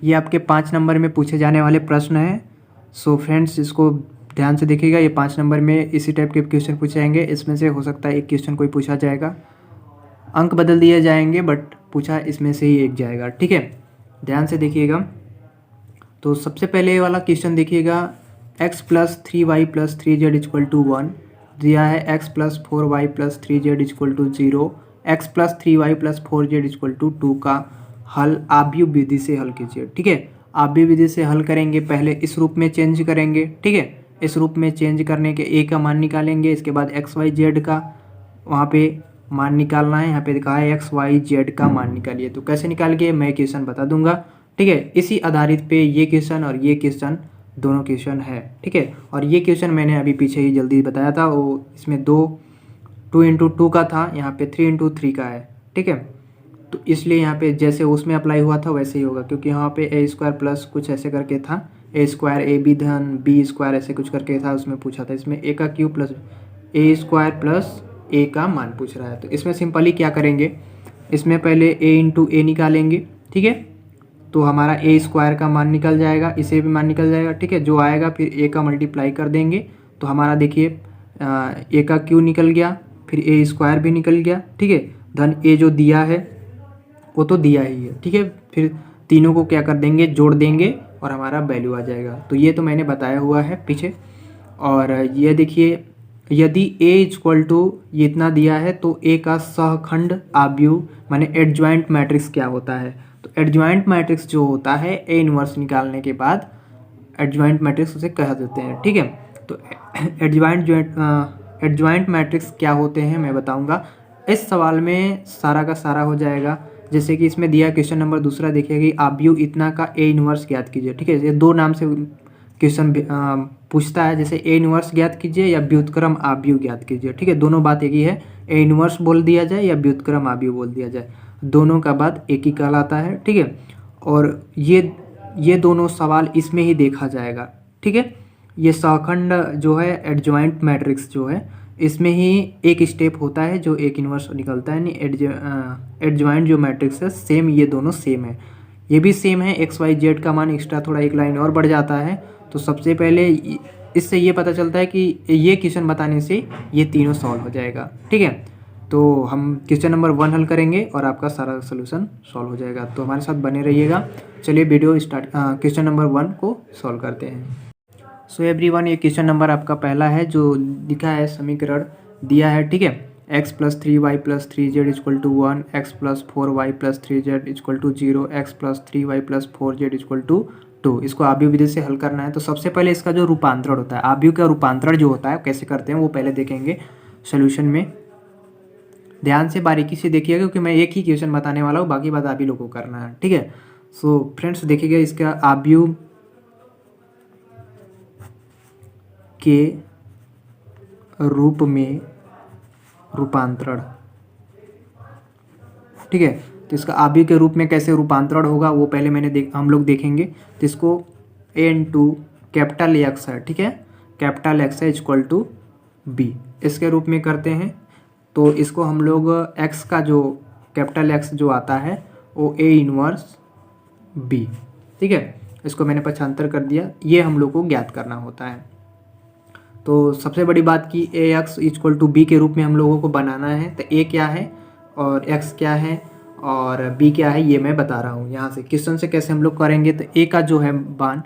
ये आपके 5 नंबर में पूछे जाने वाले प्रश्न हैं। सो फ्रेंड्स, इसको ध्यान से देखिएगा। ये 5 नंबर में इसी टाइप के क्वेश्चन पूछे जाएंगे। इसमें से हो सकता है एक क्वेश्चन कोई पूछा जाएगा, अंक बदल दिए जाएंगे, बट पूछा इसमें से ही एक जाएगा। ठीक है, ध्यान से देखिएगा। तो सबसे पहले ये वाला क्वेश्चन देखिएगा, x plus 3y plus 3z equal to 1 दिया है, x plus 4y plus 3z equal to 0, x plus 3y plus 4z equal to 2 का हल आव्यूह विधि से हल कीजिए। ठीक है, आव्यूह विधि से हल करेंगे, पहले इस रूप में चेंज करेंगे। ठीक है, इस रूप में चेंज करने के a का मान निकालेंगे, इसके बाद x y z का वहाँ पे मान निकालना है। यहाँ पे दिखा है x y z का मान निकालिए। तो कैसे निकाल के मैं क्वेश्चन बता दूंगा। ठीक है, इसी आधारित पे ये क्वेश्चन और ये क्वेश्चन दोनों क्वेश्चन है। ठीक है, और ये क्वेश्चन मैंने अभी पीछे ही जल्दी बताया था, वो इसमें 2 इंटू 2 का था, यहाँ पे 3 इंटू 3 का है। ठीक है, तो इसलिए यहाँ पे जैसे उसमें अप्लाई हुआ था वैसे ही होगा, क्योंकि यहाँ पे ए स्क्वायर प्लस कुछ ऐसे करके था, ए स्क्वायर ए बी धन बी स्क्वायर ऐसे कुछ करके था, उसमें पूछा था। इसमें ए का क्यूब प्लस ए स्क्वायर प्लस ए का मान पूछ रहा है। तो इसमें सिंपली क्या करेंगे, इसमें पहले ए इंटू ए निकालेंगे। ठीक है, तो हमारा ए स्क्वायर का मान निकल जाएगा, इसे भी मान निकल जाएगा। ठीक है, जो आएगा फिर ए का मल्टीप्लाई कर देंगे, तो हमारा देखिए ए का क्यू निकल गया, फिर ए स्क्वायर भी निकल गया। ठीक है, धन ए जो दिया है वो तो दिया ही है। ठीक है, फिर तीनों को क्या कर देंगे, जोड़ देंगे और हमारा वैल्यू आ जाएगा। तो ये तो मैंने बताया हुआ है पीछे। और ये देखिए, यदि a इक्वल टू ये इतना दिया है तो a का सहखंड आव्यूह माने एडजॉइंट मैट्रिक्स क्या होता है। तो एडजॉइंट मैट्रिक्स जो होता है a इनवर्स निकालने के बाद एडजॉइंट मैट्रिक्स उसे कह देते हैं। ठीक है, तो एडजॉइंट मैट्रिक्स क्या होते हैं मैं बताऊंगा। इस सवाल में सारा का सारा हो जाएगा। जैसे कि इसमें दिया क्वेश्चन नंबर दूसरा देखिए कि आव्यूह इतना का a इनवर्स ज्ञात कीजिए। ठीक है, ये दो नाम से क्वेश्चन पूछता है, जैसे ए इनवर्स ज्ञात कीजिए या व्युत्क्रम आव्यूह ज्ञात कीजिए। ठीक है, दोनों बात एक ही है, ए इनवर्स बोल दिया जाए या व्युत्क्रम आव्यूह बोल दिया जाए, दोनों का बात एक ही कहलाता है। ठीक है, और ये दोनों सवाल इसमें ही देखा जाएगा। ठीक है, ये सहखंड जो है एडजॉइंट मैट्रिक्स जो है, इसमें ही एक स्टेप होता है जो एक इनवर्स निकलता है। नहीं, एडजॉइंट जो मैट्रिक्स है सेम, ये दोनों सेम है, ये भी सेम है। एक्स वाई जेड का मान एक्स्ट्रा थोड़ा एक लाइन और बढ़ जाता है। तो सबसे पहले इससे ये पता चलता है कि ये क्वेश्चन बताने से ये तीनों सॉल्व हो जाएगा। ठीक है, तो हम क्वेश्चन नंबर 1 हल करेंगे और आपका सारा सोल्यूशन सॉल्व हो जाएगा। तो हमारे साथ बने रहिएगा। चलिए वीडियो स्टार्ट, क्वेश्चन नंबर 1 को सॉल्व करते हैं। सो एवरीवन, ये क्वेश्चन नंबर आपका पहला है जो लिखा है, समीकरण दिया है। ठीक है, x plus 3y plus 3z equal to 1, x plus 4y plus 3z equal to 0, x plus 3y plus 4z equal to 2। इसको आव्यूह विधि से हल करना है। तो सबसे पहले इसका जो रूपांतरण होता है, आव्यूह का रूपांतरण जो होता है कैसे करते हैं वो पहले देखेंगे सोल्यूशन में। ध्यान से बारीकी से देखिएगा, क्योंकि मैं एक ही क्वेश्चन बताने वाला हूँ, बाकी बात आप ही लोगों को करना है। ठीक है, सो फ्रेंड्स देखिएगा, इसका आव्यूह के रूप में रूपांतरण। ठीक है, तो इसका आव्यूह के रूप में कैसे रूपांतरण होगा वो पहले हम लोग देखेंगे। तो इसको a इंटू कैपिटल एक्स है, ठीक है, कैपिटल एक्स है इक्वल टू बी, इसके रूप में करते हैं। तो इसको हम लोग x का जो कैपिटल एक्स जो आता है वो a इनवर्स b। ठीक है, इसको मैंने पक्षांतर कर दिया, ये हम लोग को ज्ञात करना होता है। तो सबसे बड़ी बात की ए एक्स इक्वल टू बी के रूप में हम लोगों को बनाना है। तो ए क्या है और एक्स क्या है और बी क्या है ये मैं बता रहा हूँ। यहाँ से क्वेश्चन से कैसे हम लोग करेंगे, तो ए का जो है मान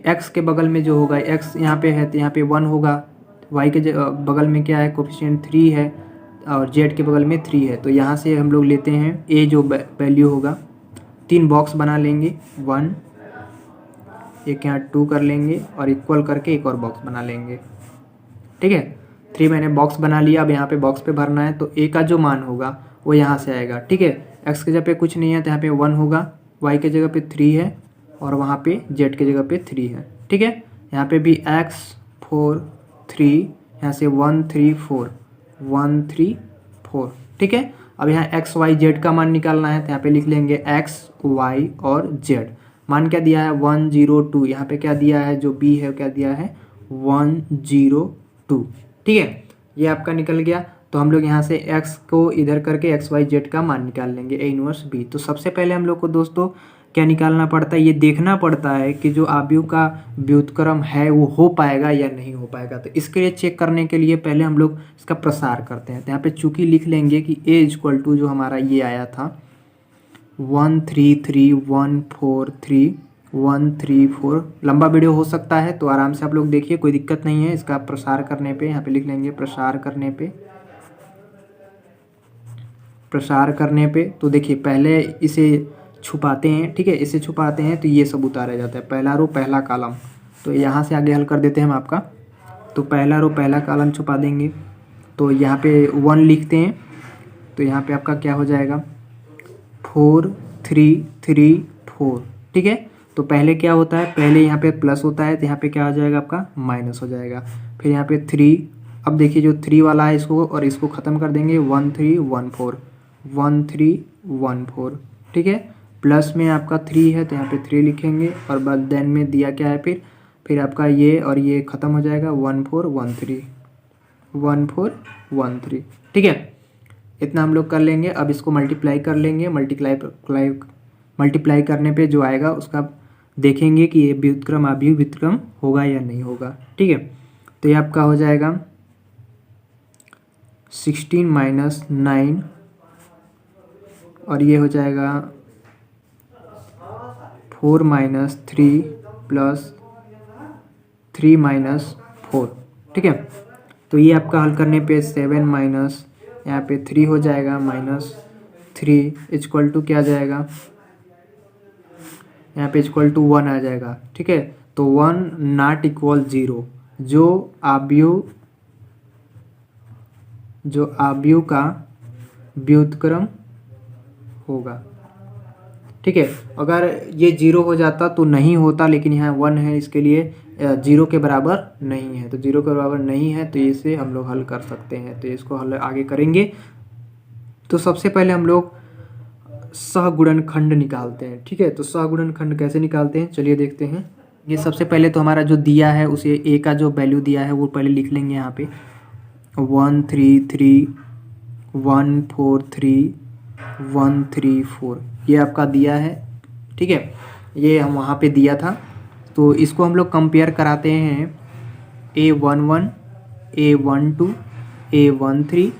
एक्स के बगल में जो होगा, एक्स यहाँ पे है तो यहाँ पे 1 होगा, वाई के बगल में क्या है, कोफिशिएंट 3 है, और जेड के बगल में 3 है। तो यहाँ से हम लोग लेते हैं ए जो वैल्यू होगा, 3 बॉक्स बना लेंगे, 1 एक यहाँ 2 कर लेंगे और इक्वल करके एक और बॉक्स बना लेंगे। ठीक है, 3 मैंने बॉक्स बना लिया। अब यहाँ पे बॉक्स पे भरना है, तो ए का जो मान होगा वो यहाँ से आएगा। ठीक है, एक्स के जगह पे कुछ नहीं है तो यहाँ पे 1 होगा, वाई के जगह पे 3 है और वहाँ पे जेड के जगह पे 3 है। ठीक है, यहाँ पे भी x 4 3, यहाँ से 1 3 4 1 3 4। ठीक है, अब यहाँ एक्स वाई जेड का मान निकालना है, तो यहाँ पे लिख लेंगे एक्स वाई और जेड। मान क्या दिया है 1 0 2, यहाँ पे क्या दिया है जो b है क्या दिया है 1 0 2। ठीक है, ये आपका निकल गया। तो हम लोग यहाँ से x को इधर करके एक्स वाई जेड का मान निकाल लेंगे A इनवर्स B। तो सबसे पहले हम लोग को दोस्तों क्या निकालना पड़ता है, ये देखना पड़ता है कि जो आव्यूह का व्युत्क्रम है वो हो पाएगा या नहीं हो पाएगा। तो इसके लिए चेक करने के लिए पहले हम लोग इसका प्रसार करते हैं। तो यहाँ पे चूंकि लिख लेंगे कि A इक्वल टू जो हमारा ये आया था 133143134, लंबा वीडियो हो सकता है तो आराम से आप लोग देखिए, कोई दिक्कत नहीं है। इसका प्रसार करने पे यहाँ पे लिख लेंगे प्रसार करने पे तो देखिए पहले इसे छुपाते हैं, ठीक है, इसे छुपाते हैं तो ये सब उतारा जाता है, पहला रो पहला कॉलम। तो यहाँ से आगे हल कर देते हैं हम आपका। तो पहला रो पहला कॉलम छुपा देंगे, तो यहाँ पे 1 लिखते हैं, तो यहाँ पे आपका क्या हो जाएगा 4 3 3 4, ठीक है। तो पहले क्या होता है, पहले यहाँ पे प्लस होता है तो यहाँ पे क्या हो जाएगा आपका माइनस हो जाएगा। फिर यहाँ पे 3, अब देखिए जो 3 वाला है इसको और इसको ख़त्म कर देंगे 1314, ठीक है। प्लस में आपका 3 है तो यहाँ पे 3 लिखेंगे और बाद देन में दिया क्या है फिर आपका ये और ये ख़त्म हो जाएगा 1413, ठीक है। इतना हम लोग कर लेंगे। अब इसको मल्टीप्लाई कर लेंगे, मल्टीप्लाई करने पे जो आएगा उसका देखेंगे कि ये व्युत्क्रम आव्यूह व्युत्क्रम होगा या नहीं होगा, ठीक है। तो ये आपका हो जाएगा 16 - 9 और ये हो जाएगा 4 - 3 + 3 - 4, ठीक है। तो ये आपका हल करने पे 7 माइनस यहाँ पे 3 हो जाएगा -3 इक्वल टू क्या आ जाएगा, यहाँ पे इक्वल टू 1 आ जाएगा, ठीक है। तो 1 नॉट इक्वल 0, जो आव्यूह का व्युत्क्रम होगा, ठीक है। अगर ये 0 हो जाता तो नहीं होता, लेकिन यहाँ 1 है, इसके लिए 0 के बराबर नहीं है, तो 0 के बराबर नहीं है तो इसे हम लोग हल कर सकते हैं। तो इसको हल आगे करेंगे। तो सबसे पहले हम लोग सहगुणनखंड निकालते हैं, ठीक है। तो सहगुणनखंड कैसे निकालते हैं चलिए देखते हैं। ये सबसे पहले तो हमारा जो दिया है उसे A का जो वैल्यू दिया है वो पहले लिख लेंगे यहाँ पे 133 143 134, ये आपका दिया है, ठीक है। ये हम वहाँ पे दिया था, तो इसको हम लोग कंपेयर कराते हैं A11 A12 A13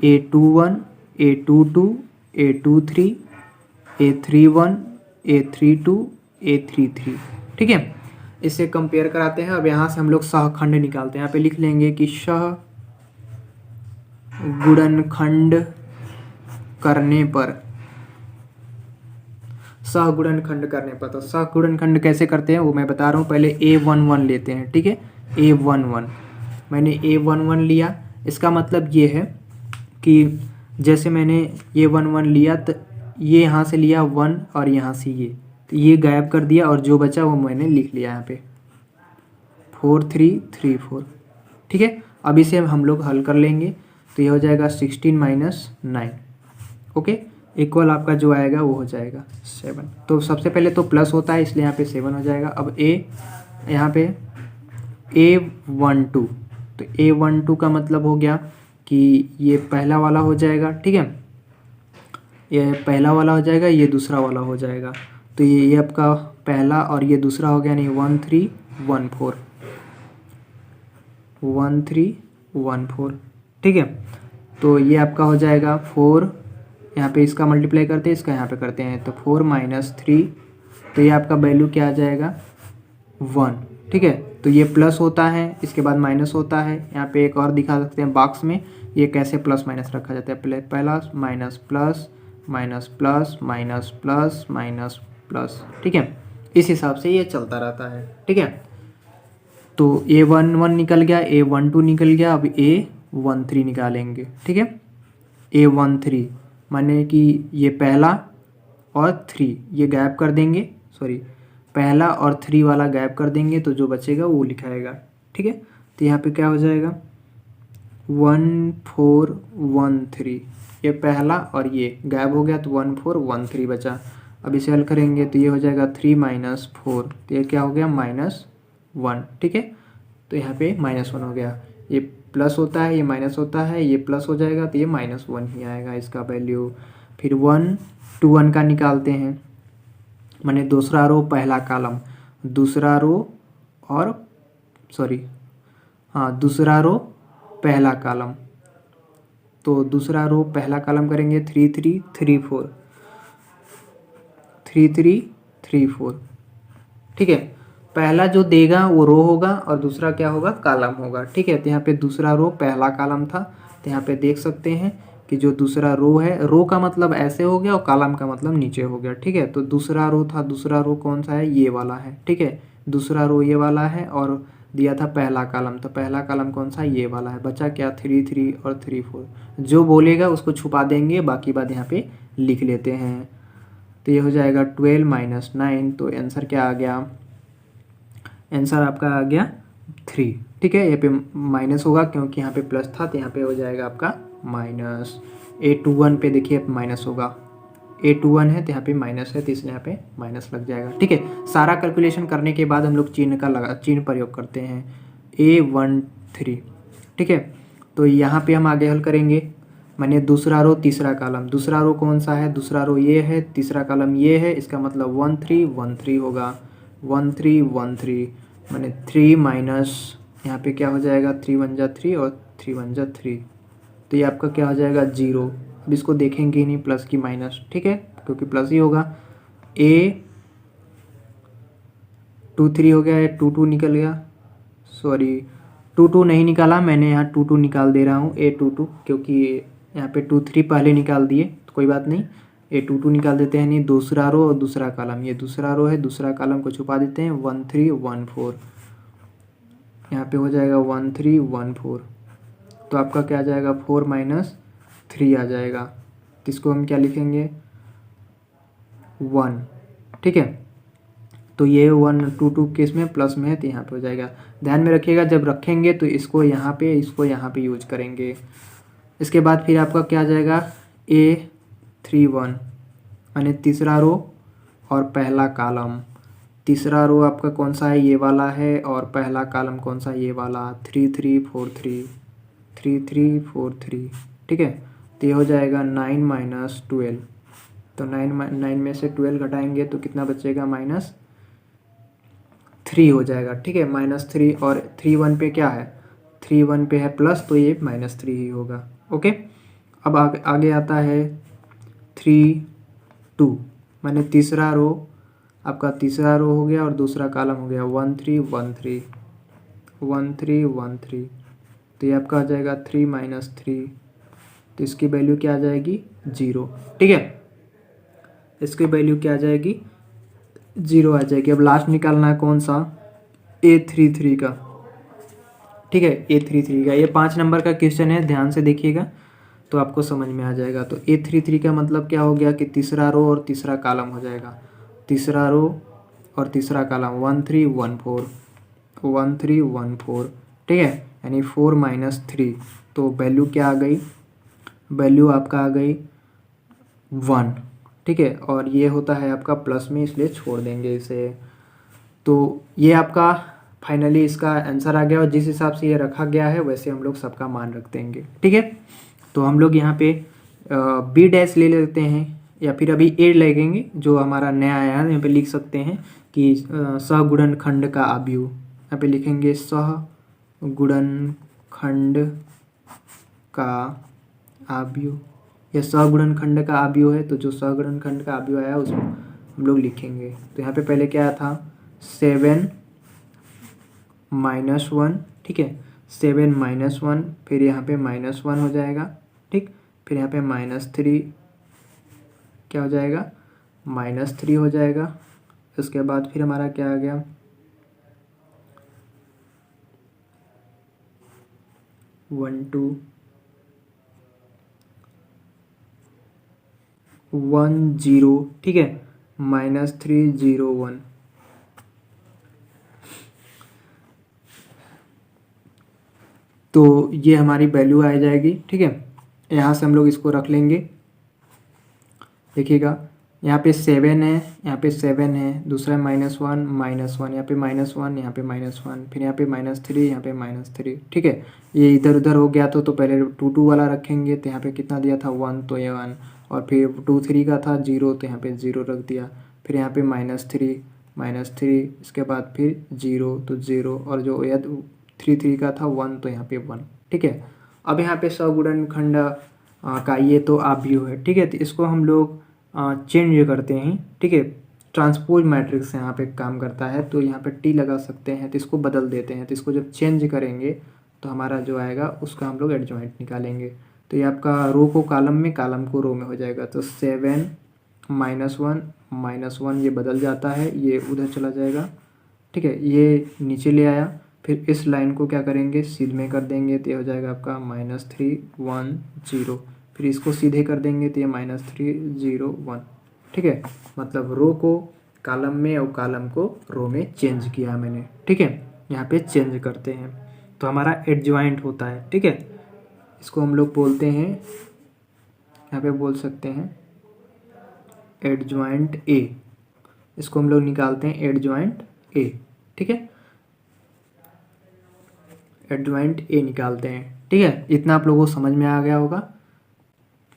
A21 A22 A23 A31 A32 A33, ठीक है। इससे कंपेयर कराते हैं। अब यहाँ से हम लोग सहखंड निकालते हैं। यहाँ पे लिख लेंगे कि सहगुणनखंड करने पर तो सहगुणनखंड कैसे करते हैं वो मैं बता रहा हूँ। पहले A11 लेते हैं, ठीक है। A11 मैंने A11 लिया, इसका मतलब ये है कि जैसे मैंने A11 लिया तो ये यहाँ से लिया 1 और यहाँ से तो ये गायब कर दिया और जो बचा वो मैंने लिख लिया यहाँ पे 4334, ठीक है। अब इसे हम लोग हल कर लेंगे तो ये हो जाएगा 16 - 9, ओके। इक्वल आपका जो आएगा वो हो जाएगा 7। तो सबसे पहले तो प्लस होता है इसलिए यहाँ पे 7 हो जाएगा। अब यहाँ पे A12, तो A12 का मतलब हो गया कि ये पहला वाला हो जाएगा, ठीक है। ये पहला वाला हो जाएगा, ये दूसरा वाला हो जाएगा। तो ये आपका पहला और ये दूसरा हो गया, नहीं 1314, ठीक है। तो ये आपका हो जाएगा 4, यहाँ पे इसका मल्टीप्लाई करते हैं, इसका यहाँ पे करते हैं, तो 4 - 3, तो ये आपका वैल्यू क्या आ जाएगा 1, ठीक है। तो ये प्लस होता है, इसके बाद माइनस होता है। यहाँ पे एक और दिखा सकते हैं बॉक्स में, ये कैसे प्लस माइनस रखा जाता है, पहला minus plus minus plus minus plus minus plus, ठीक है। इस हिसाब से ये चलता रहता है, ठीक है। तो A11 निकल गया, A12 निकल गया, अब A13 निकालेंगे, ठीक है। A13 माने कि ये पहला और 3 ये गायब कर देंगे, सॉरी पहला और 3 वाला गायब कर देंगे, तो जो बचेगा वो लिखाएगा, ठीक है। तो यहाँ पे क्या हो जाएगा 1413, ये पहला और ये गायब हो गया तो 1413 बचा। अब इसे हल करेंगे तो ये हो जाएगा 3 - 4, तो ये क्या हो गया -1, ठीक है। तो यहाँ पे -1 हो गया। ये प्लस होता है, ये माइनस होता है, ये प्लस हो जाएगा तो ये -1 ही आएगा इसका वैल्यू। फिर 1 2 1 का निकालते हैं, माने दूसरा रो पहला कॉलम, दूसरा रो और दूसरा रो पहला कॉलम, तो दूसरा रो पहला कॉलम करेंगे 3 3 3 4 3 3 3 4। ठीक है, पहला जो देगा वो रो होगा और दूसरा क्या होगा, कॉलम होगा। ठीक है, तो यहाँ पे दूसरा रो पहला कॉलम था, तो यहाँ पे देख सकते हैं कि जो दूसरा रो है, रो का मतलब ऐसे हो गया और कॉलम का मतलब नीचे हो गया। ठीक है, तो दूसरा रो था, दूसरा रो कौन सा है, ये वाला है। ठीक है, दूसरा रो ये वाला है और दिया था पहला कॉलम, तो पहला कॉलम कौन सा, ये वाला है। बचा क्या, 3 3 और 3 4। जो बोलेगा उसको छुपा देंगे, बाकी बात यहाँ पे लिख लेते हैं। तो ये हो जाएगा 12 - 9, तो आंसर क्या आ गया, आंसर आपका आ गया 3। ठीक है, यहाँ पे माइनस होगा क्योंकि यहाँ पे प्लस था, तो यहाँ पे हो जाएगा आपका माइनस। A21 पे देखिए माइनस होगा, A21 है तो यहाँ पे माइनस है, तो इसलिए यहाँ पे माइनस लग जाएगा। ठीक है, सारा कैलकुलेशन करने के बाद हम लोग चिन्ह प्रयोग करते हैं, A13। ठीक है, तो यहाँ पे हम आगे हल करेंगे, मानिए दूसरा रो तीसरा कॉलम, दूसरा रो कौन सा है, दूसरा रो ये है, तीसरा कॉलम ये है, इसका मतलब 1 3 1 3 होगा, 1 3 1 3, माने 3 माइनस यहाँ पे क्या हो जाएगा, 3 1 जा 3 और 3 1 जा 3, तो ये आपका क्या हो जाएगा 0। अब इसको देखेंगे ही नहीं प्लस की माइनस, ठीक है, क्योंकि प्लस ही होगा। A23 हो गया, 2 2 निकल गया, सॉरी 2 2 नहीं निकाला मैंने, यहाँ 2 2 निकाल दे रहा हूँ, A22, क्योंकि यहाँ पे 2 3 पहले निकाल दिए तो कोई बात नहीं, A22 निकाल देते हैं। नहीं, दूसरा रो और दूसरा कॉलम, ये दूसरा रो है, दूसरा कॉलम को छुपा देते हैं, 1 3 1 4, यहाँ पे हो जाएगा 1 3 1 4, तो आपका क्या आ जाएगा 4 - 3 आ जाएगा, तो इसको हम क्या लिखेंगे 1। ठीक है, तो ये 1 2 2 केस में प्लस में है, तो यहाँ पे हो जाएगा। ध्यान में रखिएगा, जब रखेंगे तो इसको यहाँ पे यूज करेंगे। इसके बाद फिर आपका क्या आ जाएगा A31, यानी तीसरा रो और पहला कॉलम, तीसरा रो आपका कौन सा है, ये वाला है, और पहला कॉलम कौन सा, ये वाला, 3 3 4 3 3 3 4 3। ठीक है, तो ये हो जाएगा 9 - 12, तो 9 में से 12 घटाएंगे तो कितना बचेगा, -3 हो जाएगा। ठीक है, -3, और 3 1 पे क्या है, 3 1 पे है प्लस, तो ये -3 ही होगा। ओके, अब आगे आता है 3 2, माने तीसरा रो, आपका तीसरा रो हो गया और दूसरा कॉलम हो गया 1 3 1 3 1 3 1 3, तो ये आपका आ जाएगा 3 - 3, तो इसकी वैल्यू क्या आ जाएगी 0। ठीक है, इसकी वैल्यू क्या आ जाएगी 0 आ जाएगी। अब लास्ट निकालना है कौन सा, A33 का। ठीक है, A33 का, ये 5 नंबर का क्वेश्चन है, ध्यान से देखिएगा तो आपको समझ में आ जाएगा। तो A33 का मतलब क्या हो गया कि तीसरा रो और तीसरा कॉलम हो जाएगा, तीसरा रो और तीसरा कॉलम 1 3 1 4 1 3 1 4। ठीक है, यानी 4 - 3, तो वैल्यू क्या आ गई, वैल्यू आपका आ गई 1। ठीक है, और ये होता है आपका प्लस में, इसलिए छोड़ देंगे इसे। तो ये आपका फाइनली इसका आंसर आ गया, और जिस हिसाब से ये रखा गया है वैसे हम लोग सबका मान रख देंगे। ठीक है, तो हम लोग यहाँ पे B' ले लेते हैं, या फिर अभी A लगेंगे जो हमारा नया आया है। यहाँ पे लिख सकते हैं कि सहगुणनखंड का आव्यूह, यहाँ पे लिखेंगे सहगुणनखंड का आव्यूह, यह सहगुणनखंड का आव्यूह है, तो जो सहगुणनखंड का आव्यूह आया उसमें हम लोग लिखेंगे। तो यहाँ पे पहले क्या था 7 - 1, ठीक है, 7 - 1, फिर यहाँ पे -1 हो जाएगा। ठीक, फिर यहाँ पे -3 क्या हो जाएगा, -3 हो जाएगा। उसके बाद फिर हमारा क्या आ गया 1 2 1 0, ठीक है, -3 0 1। तो ये हमारी वैल्यू आ जाएगी। ठीक है, यहाँ से हम लोग इसको रख लेंगे, देखिएगा यहाँ पे 7 है, यहाँ पे 7 है, दूसरा -1 -1, यहाँ पे -1, यहाँ पे -1, फिर यहाँ पे -3, यहाँ पे -3। ठीक है, ये इधर उधर हो गया तो पहले 2 2 वाला रखेंगे, तो यहाँ पे कितना दिया था 1, तो ये 1, और फिर 2 3 का था 0, तो यहाँ पे 0 रख दिया, फिर यहाँ पे -3, इसके बाद फिर 0, तो 0, और जो यह 3 3 का था 1, तो यहाँ पे 1। ठीक है, अब यहाँ पे सगुणनखंड का ये तो आव्यूह है। ठीक है, तो इसको हम लोग चेंज करते हैं। ठीक है, ट्रांसपोज मैट्रिक्स यहाँ पे काम करता है, तो यहाँ पे टी लगा सकते हैं, तो इसको बदल देते हैं। तो इसको जब चेंज करेंगे तो हमारा जो आएगा उसका हम लोग एडजॉइंट निकालेंगे। तो ये आपका रो को कॉलम में, कॉलम को रो में हो जाएगा। तो 7 -1 ये बदल जाता है, ये उधर चला जाएगा। ठीक है, ये नीचे ले आया, फिर इस लाइन को क्या करेंगे, सीधे में कर देंगे, तो ये हो जाएगा आपका -3 1 0, फिर इसको सीधे कर देंगे तो ये -3 0 1। ठीक है, मतलब रो को कॉलम में और कॉलम को रो में चेंज किया मैंने। ठीक है, यहाँ पे चेंज करते हैं तो हमारा एडजॉइंट होता है। ठीक है, इसको हम लोग बोलते हैं, यहाँ पे बोल सकते हैं एडजॉइंट ए। इसको हम लोग निकालते हैं एडजॉइंट ए। ठीक है, एडजॉइंट ए निकालते हैं। ठीक है, इतना आप लोगों को समझ में आ गया होगा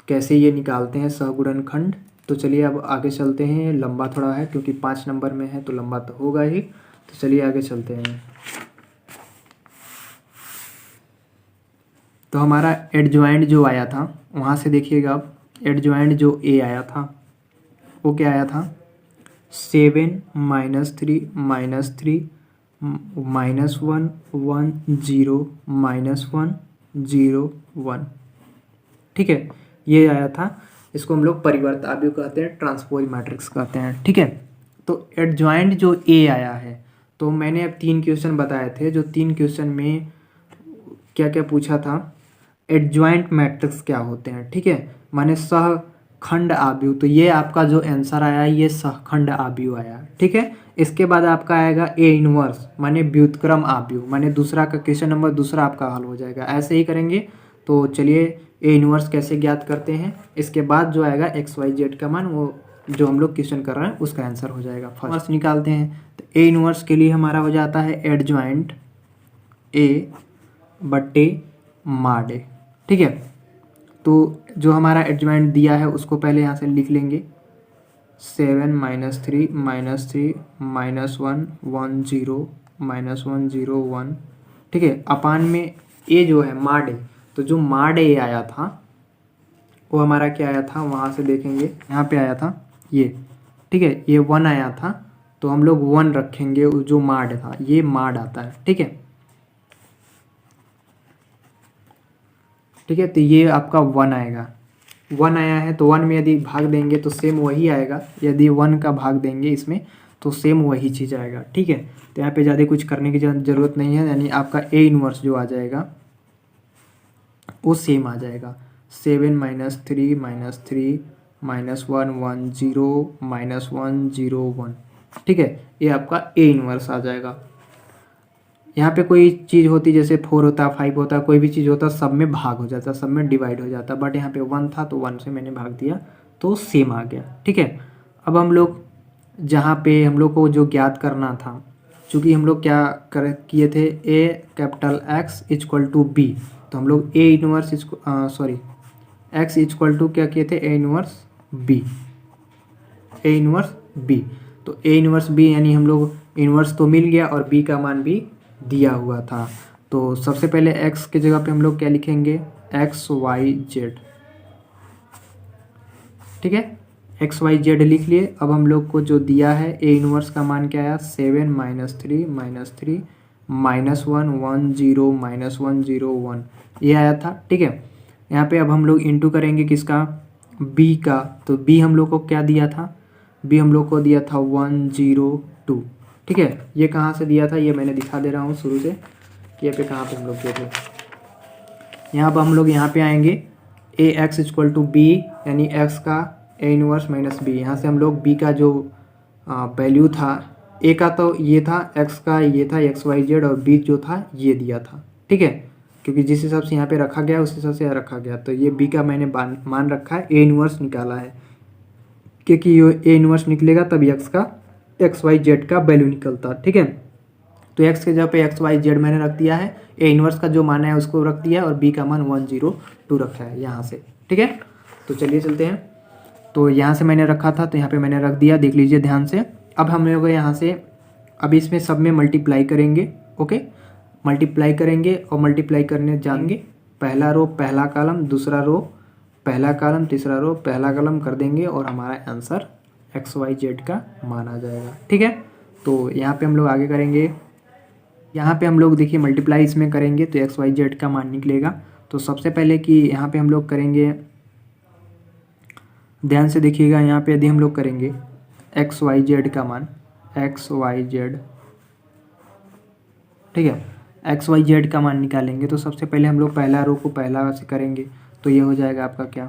कैसे ये निकालते हैं सहगुणनखंड। तो चलिए अब आगे चलते हैं, लंबा थोड़ा है क्योंकि 5 नंबर में है तो लंबा तो होगा ही। तो चलिए आगे चलते हैं। तो हमारा एडजॉइंट जो आया था वहाँ से देखिएगा, अब एडजॉइंट जो ए आया था वो क्या आया था, 7 -3 -3 -1 1 0 -1 0 1। ठीक है, ये आया था। इसको हम लोग परिवर्त आव्यूह कहते हैं, ट्रांसपोज मैट्रिक्स कहते हैं। ठीक है, तो एडजॉइंट जो ए आया है, तो मैंने अब 3 क्वेश्चन बताए थे, जो 3 क्वेश्चन में क्या क्या पूछा था, एडजॉइंट मैट्रिक्स क्या होते हैं। ठीक है, माने सहखंड आव्यूह, तो ये आपका जो आंसर आया ये सहखंड आव्यूह आया। ठीक है, इसके बाद आपका आएगा ए इनवर्स, माने व्युत्क्रम आव्यूह, माने दूसरा का क्वेश्चन नंबर दूसरा आपका हल हो जाएगा। ऐसे ही करेंगे। तो चलिए ए इनवर्स कैसे ज्ञात करते हैं, इसके बाद जो आएगा XYZ का मान, वो जो हम लोग क्वेश्चन कर रहे हैं उसका आंसर हो जाएगा। फर्स्ट निकालते हैं, तो ए इनवर्स के लिए हमारा हो जाता है एडजॉइंट ए बट्टे माड ए। ठीक है, तो जो हमारा एडजॉइंट दिया है उसको पहले यहाँ से लिख लेंगे, 7 -3 -3 -1 1 0 -1 0 1। ठीक है, अपान में ए जो है माड ए, तो जो माड ए आया था वो हमारा क्या आया था, वहाँ से देखेंगे यहाँ पे आया था ये। ठीक है, ये 1 आया था, तो हम लोग 1 रखेंगे, जो माड था ये माड आता है। ठीक है, ठीक है, तो ये आपका 1 आएगा, 1 आया है, तो 1 में यदि भाग देंगे तो सेम वही आएगा, यदि 1 का भाग देंगे इसमें तो सेम वही चीज़ आएगा। ठीक है, तो यहाँ पे ज़्यादा कुछ करने की ज़रूरत नहीं है, यानी आपका ए इनवर्स जो आ जाएगा वो सेम आ जाएगा, 7 -3 -3 -1 1 0 -1 0 1। ठीक है, ये आपका ए इनवर्स आ जाएगा। यहाँ पे कोई चीज़ होती जैसे 4 होता 5 होता, कोई भी चीज़ होता सब में भाग हो जाता, सब में डिवाइड हो जाता, बट यहाँ पे 1 था तो 1 से मैंने भाग दिया तो सेम आ गया। ठीक है, अब हम लोग जहाँ पे हम लोग को जो ज्ञात करना था, चूँकि हम लोग क्या कर किए थे, ए कैपिटल X = B, तो हम लोग ए इनवर्स X = क्या किए थे, ए इनवर्स B। तो ए इनवर्स B यानी हम लोग इनवर्स तो मिल गया और B का मान भी दिया हुआ था। तो सबसे पहले x की जगह पे हम लोग क्या लिखेंगे, XYZ। ठीक है, XYZ लिख लिए। अब हम लोग को जो दिया है ए इनवर्स का मान क्या आया, 7 -3 -3 -1 1 0 -1 0 1, ये आया था। ठीक है, यहाँ पे अब हम लोग इंटू करेंगे किसका, B का, तो B हम लोग को क्या दिया था, B हम लोग को दिया था 1 0 2। ठीक है, ये कहाँ से दिया था, ये मैंने दिखा दे रहा हूँ शुरू से कि यहाँ पे कहाँ पे हम लोग किए थे। यहाँ पर हम लोग यहाँ पे आएंगे, AX = B, यानी x का ए इनवर्स -B। यहाँ से हम लोग B का जो वैल्यू था, A का तो ये था, x का ये था XYZ, और B जो था ये दिया था। ठीक है, क्योंकि जिस हिसाब से यहाँ पे रखा गया उस हिसाब से रखा गया, तो ये B का मैंने मान रखा है, ए इनवर्स निकाला है। क्योंकि ये ए इन्वर्स निकलेगा तब एक्स का एक्स वाई जेड का वैल्यू निकलता, ठीक है। तो एक्स के जगह पे एक्स वाई जेड मैंने रख दिया है, ए इन्वर्स का जो मान है उसको रख दिया है और बी का मान 102 रखा है यहाँ से, ठीक है। तो चलिए चलते हैं। तो यहाँ से मैंने रखा था तो यहाँ पे मैंने रख दिया, देख लीजिए ध्यान से। अब हम लोग यहाँ से अब इसमें सब में मल्टीप्लाई करेंगे, ओके। मल्टीप्लाई करेंगे और मल्टीप्लाई करने जाएंगे, पहला रो पहला कॉलम, दूसरा रो पहला कॉलम, तीसरा रो पहला कॉलम कर देंगे और हमारा आंसर एक्स वाई जेड का मान आ जाएगा, ठीक है। तो यहाँ पे हम लोग आगे करेंगे, यहाँ पे हम लोग देखिए मल्टीप्लाई इसमें करेंगे तो एक्स वाई जेड का मान निकलेगा। तो सबसे पहले कि यहाँ पे हम लोग करेंगे, ध्यान से देखिएगा, यहाँ पे यदि हम लोग करेंगे एक्स वाई जेड का मान, एक्स वाई जेड, ठीक है, एक्स वाई जेड का मान निकालेंगे तो सबसे पहले हम लोग पहला रो को पहला से करेंगे तो ये हो जाएगा आपका क्या,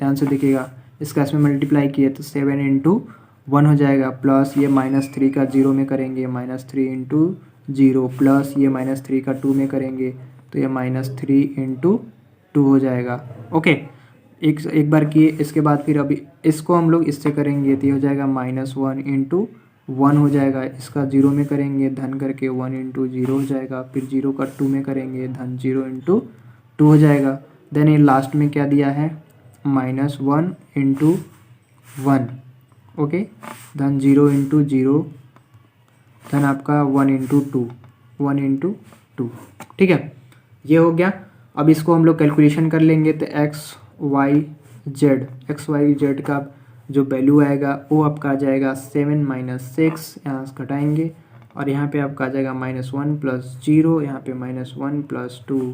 ध्यान से देखिएगा, इसका इसमें मल्टीप्लाई किए तो 7 इंटू 1 हो जाएगा, प्लस ये -3 का 0 में करेंगे, -3 इंटू 0, प्लस ये -3 का 2 में करेंगे तो ये -3 इंटू 2 हो जाएगा, ओके। एक बार किए, इसके बाद फिर अभी इसको हम लोग इससे करेंगे तो ये हो जाएगा -1 इंटू 1 हो जाएगा, इसका 0 में करेंगे धन करके 1 इंटू 0 हो जाएगा, फिर 0 का 2 में करेंगे धन 0 इंटू 2 हो जाएगा। देन ये लास्ट में क्या दिया है, -1 इंटू 1, ओके, धन 0 इंटू 0, धन आपका 1 इंटू 2, 1 इंटू 2, ठीक है, ये हो गया। अब इसको हम लोग कैलकुलेशन कर लेंगे तो एक्स वाई जेड का जो वैल्यू आएगा वो आपका आ जाएगा 7 - 6, यहाँ से घटाएंगे और यहाँ पे आपका आ जाएगा -1 + 0, यहाँ पे -1 + 2,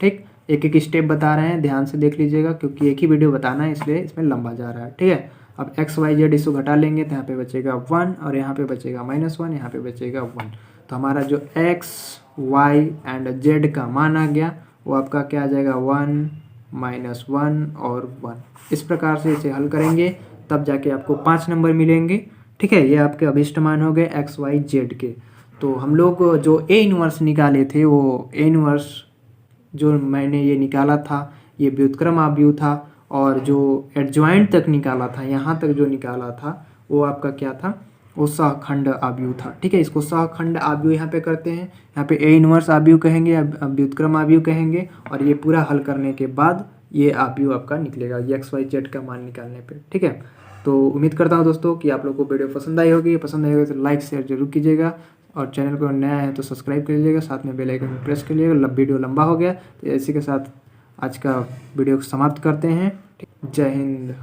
ठीक। एक एक स्टेप बता रहे हैं, ध्यान से देख लीजिएगा क्योंकि एक ही वीडियो बताना है इसलिए इसमें लंबा जा रहा है, ठीक है। अब एक्स वाई जेड इसको घटा लेंगे तो यहाँ पे बचेगा 1 और यहाँ पे बचेगा -1, यहाँ पे बचेगा 1। तो हमारा जो एक्स वाई एंड जेड का मान आ गया वो आपका क्या आ जाएगा, 1 -1 और 1। इस प्रकार से इसे हल करेंगे तब जाके आपको 5 नंबर मिलेंगे, ठीक है। ये आपके अभिष्ट मान हो गए एक्स वाई जेड के। तो हम लोग जो ए इन्वर्स निकाले थे वो ए इन्वर्स जो मैंने ये निकाला था ये व्युत्क्रम आव्यूह था, और जो एडजॉइंट तक निकाला था, यहाँ तक जो निकाला था वो आपका क्या था, वो सहखंड आव्यूह था, ठीक है। इसको सहखंड आव्यूह यहाँ पे करते हैं, यहाँ पे ए इन्वर्स आव्यूह कहेंगे, व्युत्क्रम आव्यूह कहेंगे, और ये पूरा हल करने के बाद ये आव्यूह आपका निकलेगा एक्स वाई जेड का मान निकालने पे, ठीक है। तो उम्मीद करता हूँ दोस्तों कि आप लोग को वीडियो पसंद आई होगी, पसंद आई होगी तो लाइक शेयर जरूर कीजिएगा, और चैनल को नया है तो सब्सक्राइब कर लीजिएगा, साथ में बेल आइकन प्रेस कर लीजिएगा। वीडियो लंबा हो गया तो इसी के साथ आज का वीडियो समाप्त करते हैं। जय हिंद।